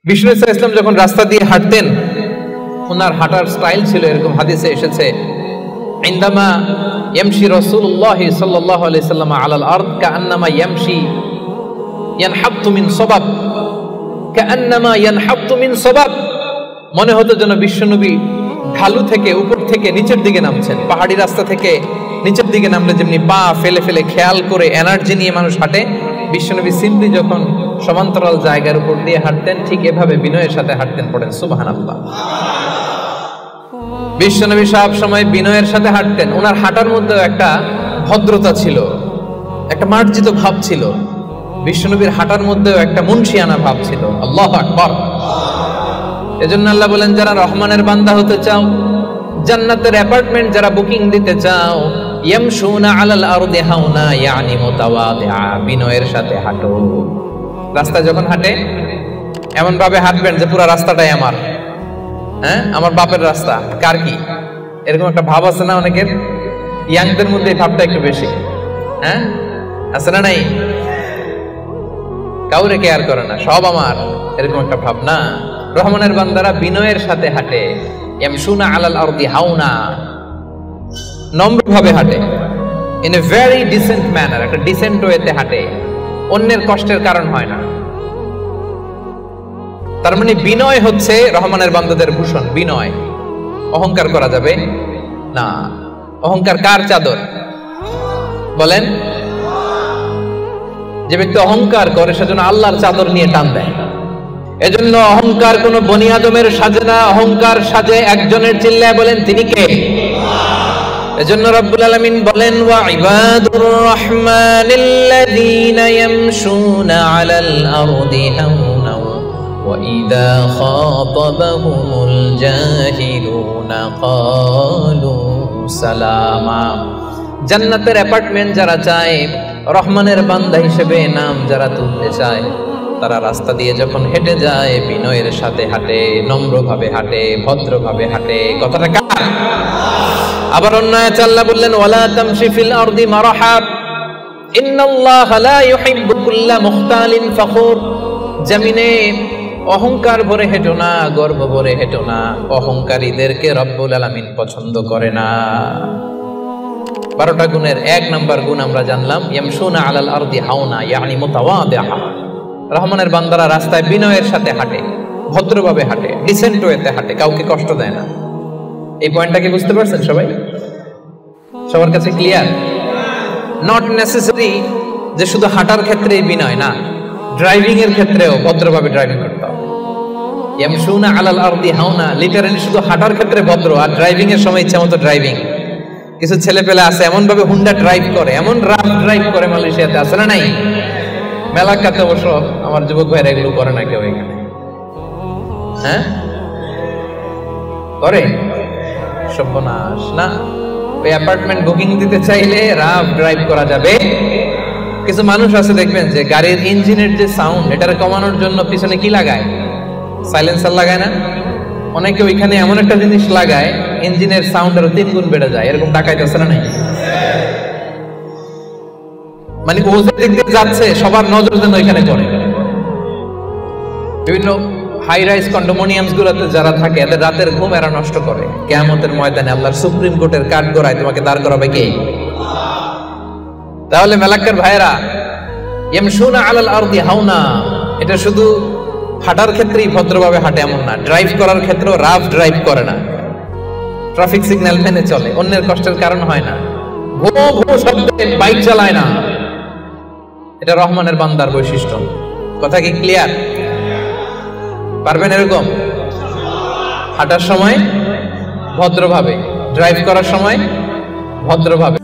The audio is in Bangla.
বিষ্ণু ইসলাম যখন রাস্তা দিয়ে হাঁটতেন, ওনার হাঁটার স্টাইল ছিল এরকম, হাদিসে এসেছে ইনদামা ইয়ামশি রাসূলুল্লাহ সাল্লাল্লাহু আলাইহি সাল্লাম আলাল আরদ কাআন্নামা ইয়ামশি ইয়ানহাবতু মিন সাবাব, কাআন্নামা ইয়ানহাবতু মিন সাবাব। মনে হতো যেন বিশ্বনবী ঢালু থেকে উপর থেকে নিচের দিকে নামছেন। পাহাড়ি রাস্তা থেকে নিচের দিকে নামলে যেমনি পা ফেলে ফেলে খেয়াল করে এনার্জি নিয়ে মানুষ হাঁটে, বিশ্বনবী সিম্পলি যখন সমান্তরাল জায়গার উপর দিয়ে হাঁটতেন, ঠিক এভাবে বিনয়ের সাথে হাঁটতেন। পড়েন সুবহানাল্লাহ। বিশ্বনবী সব সময় বিনয়ের সাথে হাঁটতেন। ওনার হাঁটার মধ্যে একটা ভদ্রতা ছিল, একটা মার্জিত ভাব ছিল। বিশ্বনবীর হাঁটার মধ্যেও একটা মুনশিয়ানা ভাব ছিল। আল্লাহু আকবার। এজন্য আল্লাহ বলেন, যারা রহমানের বান্দা হতে চাও, জান্নাতের অ্যাপার্টমেন্ট যারা বুকিং দিতে চাও, ইয়ামশুনা আলাল আরদি হাওনা ইয়ানি মুতাওয়াদিআ, বিনয়ের সাথে হাঁটো। রাস্তা যখন হাঁটে এমন ভাবে হাঁটবেন যে পুরো রাস্তাটাই আমার, হ্যাঁ আমার বাপের রাস্তা, কার কি, এরকম একটা ভাব আছে না অনেকের? ইয়াংদের মধ্যে এই ভাবটা একটু বেশি, হ্যাঁ আছে না? নাই, কাউরে কেয়ার করে না, সব আমার, এরকম একটা ভাব না। রহমানের বান্দারা বিনয়ের সাথে হাঁটে। ইয়ামশুনা আলাল আরদি হাওনা, নম্র ভাবে হাঁটে, in a very dissent manner, একটা ডিসেন্ট ওয়েতে হাঁটে, অন্যের কষ্টের কারণ হয় না। তার মানে বিনয় হচ্ছে রহমানের বান্দাদের ভূষণ। বিনয়, অহংকার করা যাবে না। অহংকার কার চাদর বলেন? যে ব্যক্তি অহংকার করে সেজন্য আল্লাহর চাদর নিয়ে টান দেয়। এজন্য অহংকার কোন বনি আদমের সাজে না, অহংকার সাজে একজনের। চিল্লায় বলেন তিনি কে? এজন্য রব্বুল আলামিন বলেন, ওয়া ইবাদুর রহমানিল্লাযীনা ইয়ামশুনা আলাল আরদি হাওনা ওয়া ইযা খাতাবাহুমুল জাহিলুনা ক্বালু সালামা। জান্নাতের অ্যাপার্টমেন্ট যারা চায়, রহমানের বান্দা হিসেবে নাম যারা তুলতে চায়, তারা রাস্তা দিয়ে যখন হেঁটে যায় বিনয়ের সাথে হাঁটে, নম্রভাবে হাঁটে, ভদ্রভাবে হাঁটে। কথাটা কার? আবার অন্য আয়াতে আল্লাহ বললেন, ওয়ালা তামশি ফিল আরদি মারহা ইন্নাল্লাহা লা ইউহিব্বু কুল্লা মুখতালিন ফখুর। জমিনে অহংকার ভরে হেঁটো না, গর্ব ভরে হেঁটো না, অহংকারীদেরকে রব্বুল আলামিন পছন্দ করে না। 12টা গুণের 1 নাম্বার গুণ আমরা জানলাম, ইয়ামশুনা আলাল আরদি হাওনা ইয়ানি মুতাওয়াদিআ। রহমানের বান্দারা রাস্তায় বিনয়ের সাথে হাঁটে, ভদ্রভাবে হাঁটে, ডিসেন্ট ওয়েতে হাঁটে, কাউকে কষ্ট দেয় না। এই পয়েন্টটা কি বুঝতে পারছেন সবাই? সবার কাছে ক্লিয়ার? নট নেসেসারি যে শুধু হাঁটার ক্ষেত্রেই বিনয়, না, ড্রাইভিং এর ক্ষেত্রেও ভদ্রভাবে ড্রাইভিং করতে হবে। ইয়ামশুনা আলাল আরদি হাওনা লিটারালি শুধু হাঁটার ক্ষেত্রে ভদ্র, আর ড্রাইভিং এর সময় ইচ্ছা মতো ড্রাইভিং। কিছু ছেলে পেলে আছে এমন ভাবে হুন্ডা ড্রাইভ করে, এমন রাফ ড্রাইভ করে, মালয়েশিয়াতে আছে না নাই? মেলাকাতে অবশ্য আমার যুবক ভাইরা এগুলো করে না কেউ এখানে, হ্যাঁ করে? সর্বনাশ না। ওই অ্যাপার্টমেন্ট বুকিং দিতে চাইলে রাফ ড্রাইভ করা যাবে। কিছু মানুষ আছে দেখবেন যে গাড়ির ইঞ্জিনের যে সাউন্ড, এটারে কমানোর জন্য পিছনে কি লাগায়? সাইলেন্সার লাগায় না? অনেকে ওইখানে এমন একটা জিনিস লাগায়, ইঞ্জিনের সাউন্ড আরো 3 গুণ বেড়ে যায়। এরকম ডাকাইতে আছে না নাই? মানে ও যে দিক দিয়ে যাচ্ছে সবার নজর যেন ওইখানে পড়ে। বিভিন্ন হাই রাইজ কন্ডোমিনিয়ামস গুলোতে যারা থাকে, এদের রাতের ঘুম এরা নষ্ট করে। কিয়ামতের ময়দানে আল্লাহর সুপ্রিম কোর্টের কাঠগড়ায় তোমাকে দাঁড় করাবে কে? তাহলে মেলাক্কার ভাইরা, ইয়ামশুনা আলাল আরদি হাওনা, এটা শুধু হাঁটার ক্ষেত্রেই ভদ্রভাবে হাঁটে এমন না, ড্রাইভ করার ক্ষেত্রেও রাফ ড্রাইভ করে না, ট্রাফিক সিগন্যাল মেনে চলে, অন্যের কষ্টের কারণ হয় না, ভো ভো শব্দে বাইক চালায় না। এটা রহমানের বান্দার বৈশিষ্ট্য। কথা কি ক্লিয়ার? পারবেন এরকম হাঁটার সময় ভদ্রভাবে, ড্রাইভ করার সময় ভদ্রভাবে?